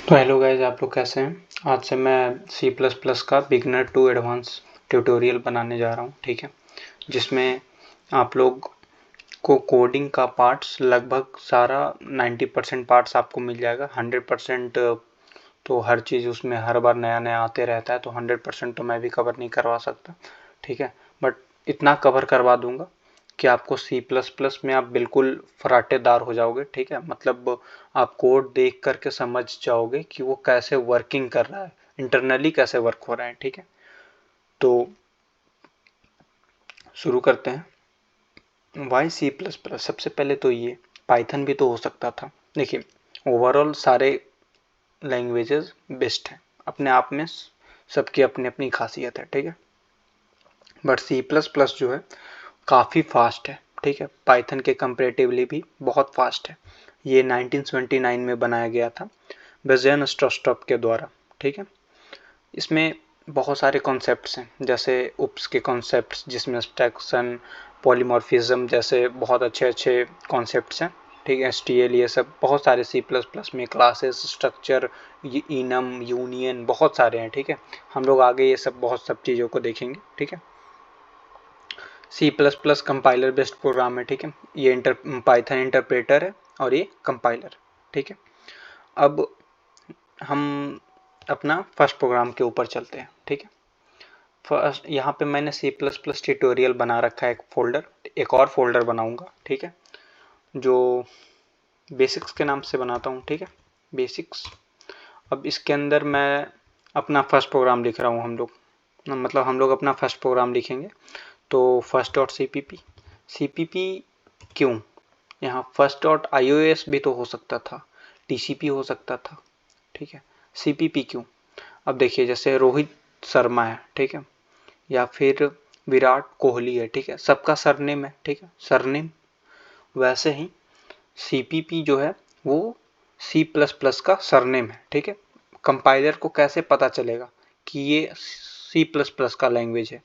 तो hello guys, आप लोग कैसे हैं। आज से मैं सी प्लस प्लस का बिगनर टू एडवांस ट्यूटोरियल बनाने जा रहा हूँ, ठीक है। जिसमें आप लोग को कोडिंग का पार्ट्स लगभग सारा 90% पार्ट्स आपको मिल जाएगा। 100% तो हर चीज़ उसमें हर बार नया नया आते रहता है, तो 100% तो मैं भी कवर नहीं करवा सकता, ठीक है। बट इतना कवर करवा दूंगा कि आपको सी प्लस प्लस में आप बिल्कुल फराटेदार हो जाओगे, ठीक है। मतलब आप कोड देख करके समझ जाओगे कि वो कैसे वर्किंग कर रहा है, इंटरनली कैसे वर्क हो रहा है, ठीक है। तो शुरू करते हैं। Why C plus plus? सबसे पहले तो ये पाइथन भी तो हो सकता था। देखिए, ओवरऑल सारे लैंग्वेजेस बेस्ट हैं अपने आप में, सबकी अपनी अपनी खासियत है, ठीक है। बट सी प्लस प्लस जो है काफ़ी फास्ट है, ठीक है। पाइथन के कंपेरेटिवली भी बहुत फास्ट है। ये 1979 में बनाया गया था बेजेन स्ट्रस्टॉप के द्वारा, ठीक है। इसमें बहुत सारे कॉन्सेप्ट्स हैं, जैसे उप्स के कॉन्सेप्ट्स, जिसमें एब्स्ट्रैक्शन, पॉलीमॉर्फिज्म जैसे बहुत अच्छे अच्छे कॉन्सेप्ट्स हैं, ठीक है। एसटीएल, ये सब बहुत सारे सी प्लस प्लस में, क्लासेस, स्ट्रक्चर, इनम, यूनियन, बहुत सारे हैं, ठीक है। हम लोग आगे ये सब बहुत सब चीज़ों को देखेंगे, ठीक है। C plus plus compiler based program है, ठीक है। ये पाइथन इंटरप्रेटर है और ये कंपाइलर, ठीक है। अब हम अपना फर्स्ट प्रोग्राम के ऊपर चलते हैं, ठीक है। फर्स्ट यहाँ पे मैंने सी प्लस प्लस ट्यूटोरियल बना रखा है, एक फोल्डर, एक और फोल्डर बनाऊंगा, ठीक है, जो बेसिक्स के नाम से बनाता हूँ, ठीक है, बेसिक्स। अब इसके अंदर मैं अपना फर्स्ट प्रोग्राम लिख रहा हूँ, हम लोग अपना फर्स्ट प्रोग्राम लिखेंगे। तो first dot C P P क्यों? यहाँ फर्स्ट डॉट iOS भी तो हो सकता था, TCP हो सकता था, ठीक है। CPP क्यों? अब देखिए, जैसे रोहित शर्मा है, ठीक है, या फिर विराट कोहली है, ठीक है, सबका सरनेम है, ठीक है, सरनेम। वैसे ही CPP जो है वो सी प्लस प्लस का सरनेम है, ठीक है। कंपाइलर को कैसे पता चलेगा कि ये सी प्लस प्लस का लैंग्वेज है?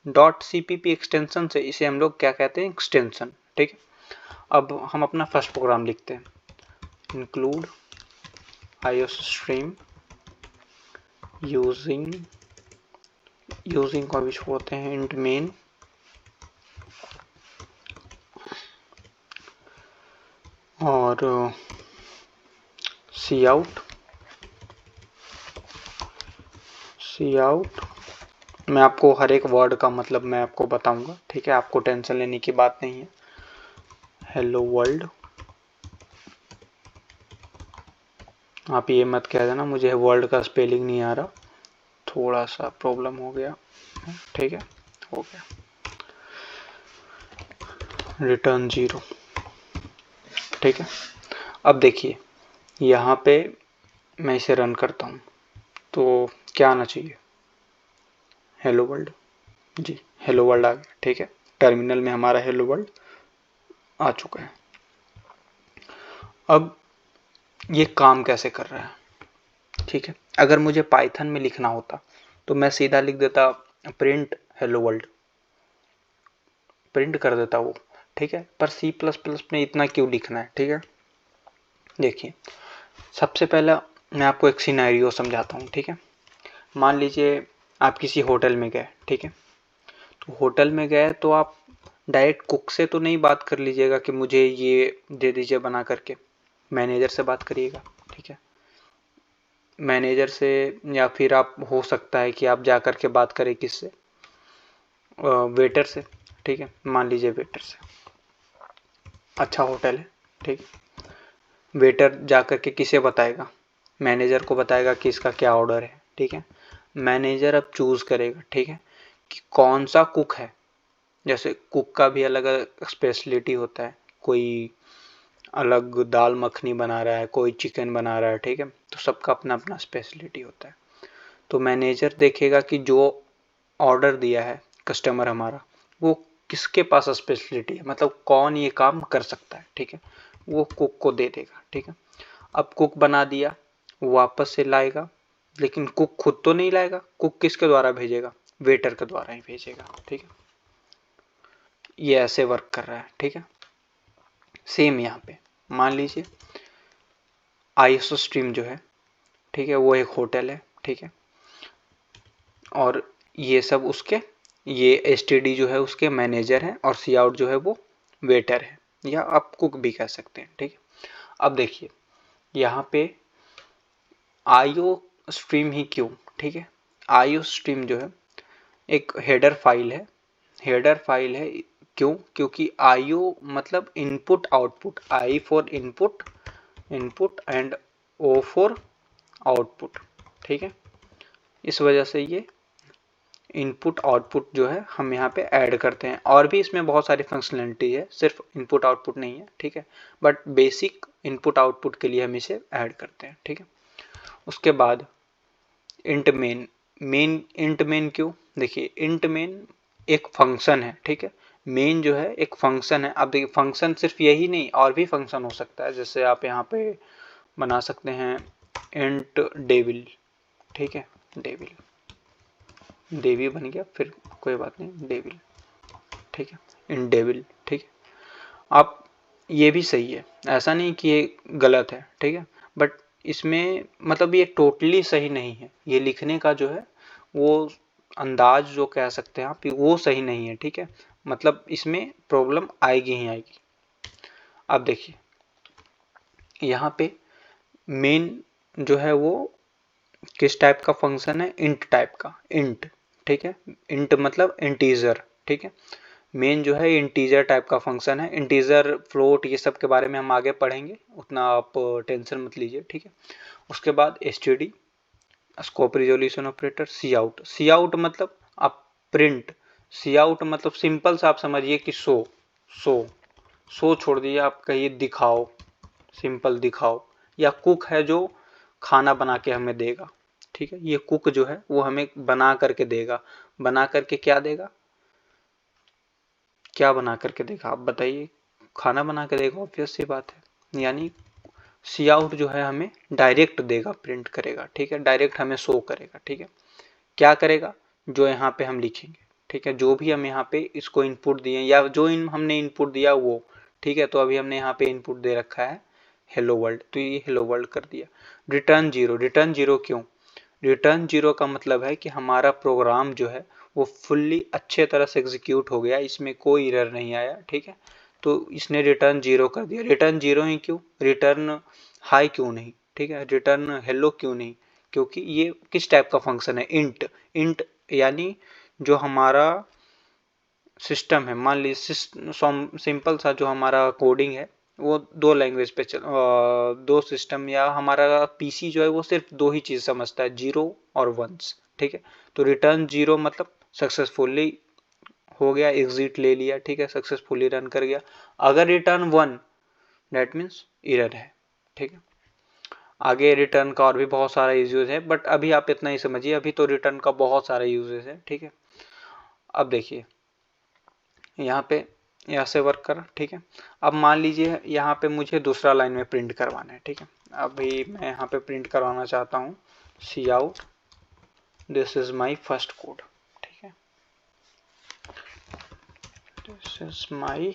डॉट CPP एक्सटेंशन से, इसे हम लोग क्या कहते हैं, एक्सटेंशन, ठीक है। अब हम अपना फर्स्ट प्रोग्राम लिखते हैं, इंक्लूड iostream यूजिंग को अभी छोड़ते हैं, इंट मेन और सी आउट। मैं आपको हर एक वर्ड का मतलब मैं आपको बताऊंगा, ठीक है, आपको टेंशन लेने की बात नहीं है। Hello world. आप ये मत कह देना मुझे वर्ल्ड का स्पेलिंग नहीं आ रहा, थोड़ा सा प्रॉब्लम हो गया, ठीक है, हो गया। रिटर्न 0, ठीक है। अब देखिए, यहाँ पे मैं इसे रन करता हूँ तो क्या आना चाहिए? Hello world. जी, हेलो वर्ल्ड आ गया, ठीक है। टर्मिनल में हमारा हेलो वर्ल्ड आ चुका है। अब ये काम कैसे कर रहा है, ठीक है। अगर मुझे पाइथन में लिखना होता तो मैं सीधा लिख देता प्रिंट हेलो वर्ल्ड, प्रिंट कर देता वो, ठीक है। पर सी प्लस प्लस में इतना क्यों लिखना है, ठीक है। देखिए, सबसे पहला मैं आपको एक सिनेरियो समझाता हूँ, ठीक है। मान लीजिए आप किसी होटल में गए, ठीक है। तो होटल में गए तो आप डायरेक्ट कुक से तो नहीं बात कर लीजिएगा कि मुझे ये दे दीजिए बना करके, मैनेजर से बात करिएगा, ठीक है। मैनेजर से, या फिर आप हो सकता है कि आप जा कर के बात करें किससे, वेटर से, ठीक है। मान लीजिए वेटर से, अच्छा होटल है, ठीक है। वेटर जा कर के किसे बताएगा? मैनेजर को बताएगा कि इसका क्या ऑर्डर है, ठीक है। मैनेजर अब चूज़ करेगा, ठीक है, कि कौन सा कुक है। जैसे कुक का भी अलग अलग स्पेशलिटी होता है, कोई अलग दाल मखनी बना रहा है, कोई चिकन बना रहा है, ठीक है। तो सबका अपना अपना स्पेशलिटी होता है। तो मैनेजर देखेगा कि जो ऑर्डर दिया है कस्टमर हमारा, वो किसके पास स्पेशलिटी है, मतलब कौन ये काम कर सकता है, ठीक है। वो कुक को दे देगा, ठीक है। अब कुक बना दिया, वापस से लाएगा, लेकिन कुक खुद तो नहीं लाएगा, कुक किसके द्वारा भेजेगा? वेटर के द्वारा ही भेजेगा, ठीक है। ये ऐसे वर्क कर रहा है, ठीक है। सेम यहाँ पे मान लीजिए आईएसओ स्ट्रीम जो है ठीक है, वो एक होटल है, ठीक है, और ये सब उसके, ये एसटीडी जो है उसके मैनेजर हैं और सी आउट जो है वो वेटर है, या आप कुक भी कह सकते हैं, ठीक है। अब देखिए यहाँ पे आईओ स्ट्रीम ही क्यों, ठीक है, आईओ स्ट्रीम जो है एक हेडर फाइल है, हेडर फाइल है, क्यों, क्योंकि आईओ मतलब input output, I for input, input and O for output, ठीक है, इस वजह से ये इनपुट आउटपुट जो है हम यहाँ पे ऐड करते हैं। और भी इसमें बहुत सारी फंक्शनलिटी है, सिर्फ इनपुट आउटपुट नहीं है, ठीक है, बट बेसिक इनपुट आउटपुट के लिए हम इसे ऐड करते हैं, ठीक है। उसके बाद int main, main int main क्यों, देखिए इंट मेन एक फंक्शन है, ठीक है, मेन जो है एक फंक्शन है। अब देखिए फंक्शन सिर्फ यही नहीं, और भी फंक्शन हो सकता है, जैसे आप यहाँ पे बना सकते हैं इंट डेविल, ठीक है, डेविल, देवी बन गया, फिर कोई बात नहीं, डेविल, ठीक है, इन डेविल, ठीक है। आप ये भी सही है, ऐसा नहीं कि ये गलत है, ठीक है, बट इसमें मतलब ये टोटली सही नहीं है, ये लिखने का जो है वो अंदाज जो कह सकते हैं आप, वो सही नहीं है, ठीक है, मतलब इसमें प्रॉब्लम आएगी ही आएगी। अब देखिए यहाँ पे मेन जो है वो किस टाइप का फंक्शन है, इंट टाइप का, इंट, ठीक है, इंट मतलब इंटीजर, ठीक है, मेन जो है इंटीजर टाइप का फंक्शन है, इंटीजर फ्लोट ये सब के बारे में हम आगे पढ़ेंगे, उतना आप टेंशन मत लीजिए, ठीक है। उसके बाद एसटीडी स्कोप रिजोल्यूशन ऑपरेटर, सी आउट, सी आउट मतलब आप प्रिंट, सी आउट मतलब सिंपल सा आप समझिए कि सो सो छोड़ दीजिए, आप कहिए दिखाओ, सिंपल दिखाओ, या कुक है जो खाना बना के हमें देगा, ठीक है, ये कुक जो है वो हमें बना करके देगा, बना करके क्या देगा, क्या बना करके देगा आप बताइए, खाना बना के देगा, ऑब्वियस सी बात है, यानी सी आउट जो है हमें डायरेक्ट देगा, प्रिंट करेगा, ठीक है, डायरेक्ट हमें शो करेगा, ठीक है, क्या करेगा, जो यहाँ पे हम लिखेंगे, ठीक है, जो भी हम यहाँ पे इसको इनपुट दिए या जो हमने इनपुट दिया वो, ठीक है, तो अभी हमने यहाँ पे इनपुट दे रखा है हेलो वर्ल्ड, तो ये हेलो वर्ल्ड कर दिया। रिटर्न जीरो, रिटर्न जीरो क्यों, रिटर्न जीरो का मतलब है कि हमारा प्रोग्राम जो है वो फुल्ली अच्छे तरह से एग्जीक्यूट हो गया, इसमें कोई एरर नहीं आया, ठीक है, तो इसने रिटर्न जीरो कर दिया। रिटर्न जीरो ही क्यों, रिटर्न हाई क्यों नहीं, ठीक है, रिटर्न हेलो क्यों नहीं, क्योंकि ये किस टाइप का फंक्शन है, इंट, इंट यानी जो हमारा सिस्टम है, मान लीजिए सिंपल सा जो हमारा कोडिंग है वो दो लैंग्वेज पे दो सिस्टम, या हमारा पीसी जो है वो सिर्फ दो ही चीज समझता है, जीरो और वंस, ठीक है, तो रिटर्न जीरो मतलब सक्सेसफुली हो गया, एग्जिट ले लिया, ठीक है, सक्सेसफुली रन कर गया। अगर return one that means error है, ठीक है। आगे रिटर्न का और भी बहुत सारा यूजेज है, बट अभी आप इतना ही समझिए, अभी तो रिटर्न का बहुत सारा यूजेज है, ठीक है। अब देखिए यहाँ पे यहाँ से वर्क करा, ठीक है, अब मान लीजिए यहाँ पे मुझे दूसरा लाइन में प्रिंट करवाना है, ठीक है, अभी मैं यहाँ पे प्रिंट करवाना चाहता हूँ cout this is my first code, ठीक है, this is my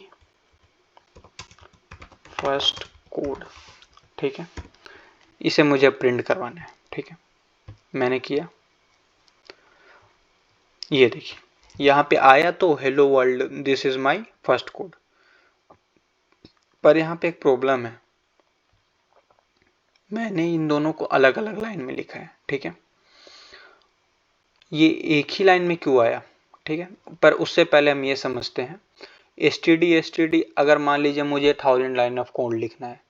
first code, ठीक है, इसे मुझे प्रिंट करवाना है, ठीक है, मैंने किया, ये देखिए यहाँ पे आया तो hello world this is my first code, पर यहाँ पे एक प्रॉब्लम है, मैंने इन दोनों को अलग अलग लाइन में लिखा है, ठीक है, ये एक ही लाइन में क्यों आया, ठीक है, पर उससे पहले हम ये समझते हैं एसटीडी अगर मान लीजिए मुझे 1000 लाइन ऑफ कोड लिखना है,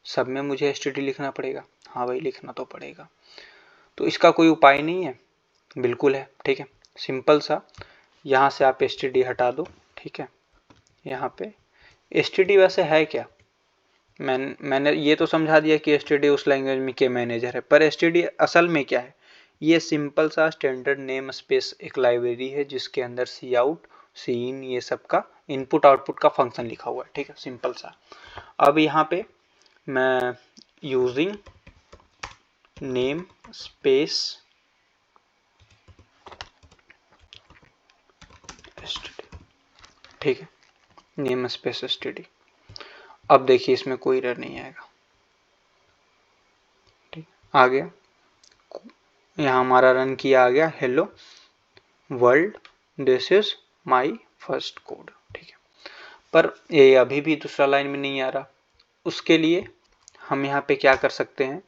सब में मुझे एसटीडी लिखना पड़ेगा, हाँ भाई लिखना तो पड़ेगा, तो इसका कोई उपाय नहीं है, बिल्कुल है, ठीक है, सिंपल सा, यहाँ से आप एसटीडी हटा दो, ठीक है, यहाँ पे एसटीडी वैसे है क्या, मैंने ये तो समझा दिया कि एसटीडी उस लैंग्वेज में के मैनेजर है, पर एसटीडी असल में क्या है, ये सिंपल सा स्टैंडर्ड नेम स्पेस एक लाइब्रेरी है जिसके अंदर सी आउट सी इन ये सब का इनपुट आउटपुट का फंक्शन लिखा हुआ है, ठीक है, सिंपल सा। अब यहाँ पे मैं यूजिंग नेम स्पेस ठीक है, नेम स्पेस एसटीडी, अब देखिए इसमें कोई एरर नहीं आएगा, ठीक आ गया, यहाँ हमारा रन किया आ गया, hello world this is my first code, ठीक है। पर ये अभी भी दूसरा लाइन में नहीं आ रहा। उसके लिए हम यहाँ पे क्या कर सकते हैं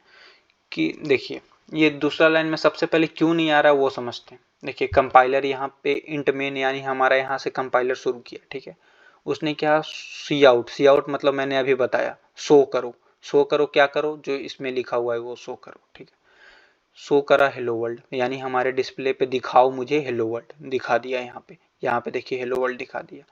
कि देखिए, ये दूसरा लाइन में सबसे पहले क्यों नहीं आ रहा वो समझते हैं। देखिए कंपाइलर यहाँ पे इंट मेन यानी हमारा यहाँ से कंपाइलर शुरू किया, ठीक है। उसने क्या सी आउट मतलब मैंने अभी बताया शो करो क्या करो, जो इसमें लिखा हुआ है वो शो करो, ठीक है। शो करा हेलो वर्ल्ड, यानी हमारे डिस्प्ले पे दिखाओ मुझे हेलो वर्ल्ड, दिखा दिया यहाँ पे देखिए हेलो वर्ल्ड दिखा दिया।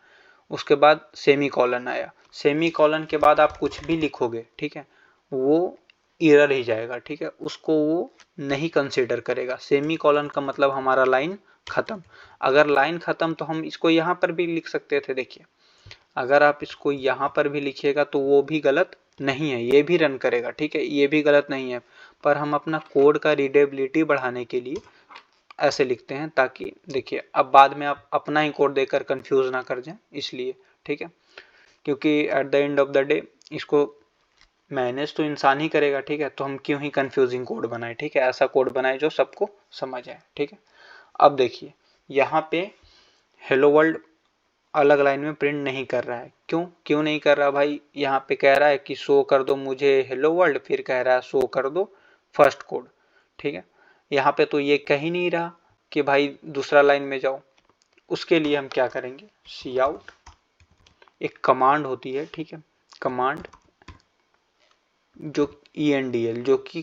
उसके बाद सेमी कॉलन आया, सेमी कॉलन के बाद आप कुछ भी लिखोगे, ठीक है, वो एरर ही जाएगा, ठीक है, उसको वो नहीं कंसीडर करेगा। सेमी कॉलन का मतलब हमारा लाइन खत्म। अगर लाइन खत्म तो हम इसको यहाँ पर भी लिख सकते थे, देखिए अगर आप इसको यहाँ पर भी लिखिएगा तो वो भी गलत नहीं है, ये भी रन करेगा, ठीक है, ये भी गलत नहीं है। पर हम अपना कोड का रीडेबिलिटी बढ़ाने के लिए ऐसे लिखते हैं, ताकि देखिए अब बाद में आप अपना ही कोड देकर कंफ्यूज ना कर जाएं, इसलिए, ठीक है। क्योंकि at the end of the day इसको मैनेज तो इंसान ही करेगा, ठीक है, तो हम क्यों ही कंफ्यूजिंग कोड बनाए, ठीक है, ऐसा कोड बनाए जो सबको समझ आए, ठीक है। अब देखिए यहाँ पे हेलो वर्ल्ड अलग लाइन में प्रिंट नहीं कर रहा है, क्यों नहीं कर रहा भाई। यहाँ पे कह रहा है कि शो कर दो मुझे हेलो वर्ल्ड, फिर कह रहा है शो कर दो फर्स्ट कोड, ठीक है। यहाँ पे तो ये कह ही नहीं रहा कि भाई दूसरा लाइन में जाओ। उसके लिए हम क्या करेंगे, सी आउट एक कमांड होती है, ठीक है, कमांड जो ENDL जो कि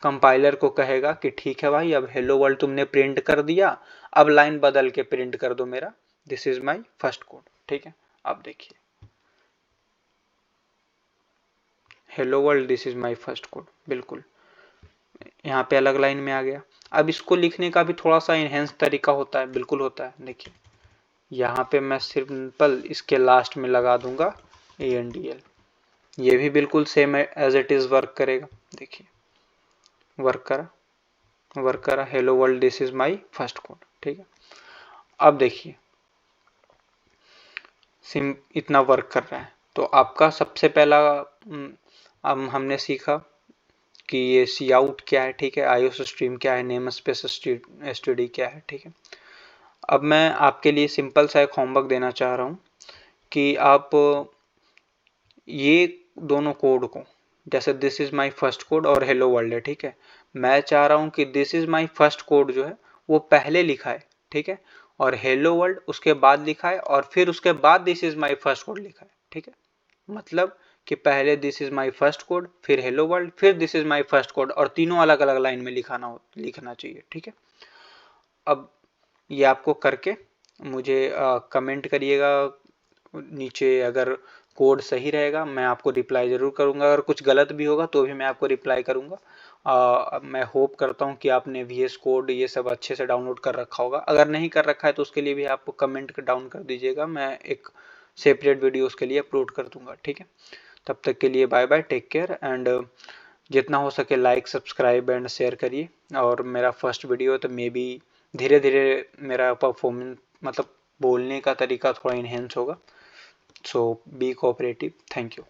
कंपाइलर को कहेगा कि ठीक है भाई अब हेलो वर्ल्ड तुमने प्रिंट कर दिया, अब लाइन बदल के प्रिंट कर दो मेरा this is my first code, ठीक है। अब देखिए hello world this is my first code, बिल्कुल यहाँ पे अलग लाइन में आ गया। अब इसको लिखने का भी थोड़ा सा इनहेंस तरीका होता है, बिल्कुल होता है। देखिए यहाँ पे मैं सिंपल इसके लास्ट में लगा दूंगा ENDL, ये भी बिल्कुल same as it is work करेगा। देखिए वर्क करा hello world this is my first code, ठीक है। अब देखिए सिम इतना वर्क कर रहा है। तो आपका सबसे पहला अब हमने सीखा कि ये सी आउट क्या है, ठीक है, आईओ स्ट्रीम क्या है, नेम स्पेस एसटीडी क्या है, ठीक है। अब मैं आपके लिए सिंपल सा एक होमवर्क देना चाह रहा हूँ कि आप ये दोनों कोड को, जैसे this is my first code और हेलो वर्ल्ड है, ठीक है, मैं चाह रहा हूँ कि this is my first code जो है वो पहले लिखा है, ठीक है, और हेलो वर्ल्ड उसके बाद लिखा है, और फिर उसके बाद this is my first code लिखा है, ठीक है। मतलब कि पहले this is my first code, फिर हेलो वर्ल्ड, फिर this is my first code, और तीनों अलग अलग लाइन में लिखना चाहिए, ठीक है। अब ये आपको करके मुझे कमेंट करिएगा नीचे। अगर कोड सही रहेगा मैं आपको रिप्लाई ज़रूर करूंगा, अगर कुछ गलत भी होगा तो भी मैं आपको रिप्लाई करूंगा। मैं होप करता हूं कि आपने VS कोड ये सब अच्छे से डाउनलोड कर रखा होगा। अगर नहीं कर रखा है तो उसके लिए भी आप कमेंट डाउन कर दीजिएगा, मैं एक सेपरेट वीडियो उसके लिए अपलोड कर दूंगा, ठीक है। तब तक के लिए bye bye, take care, and जितना हो सके लाइक सब्सक्राइब एंड शेयर करिए। और मेरा फर्स्ट वीडियो है तो मे बी धीरे धीरे मेरा परफॉर्मेंस मतलब बोलने का तरीका थोड़ा इन्हेंस होगा। सो बी कोऑपरेटिव, थैंक यू।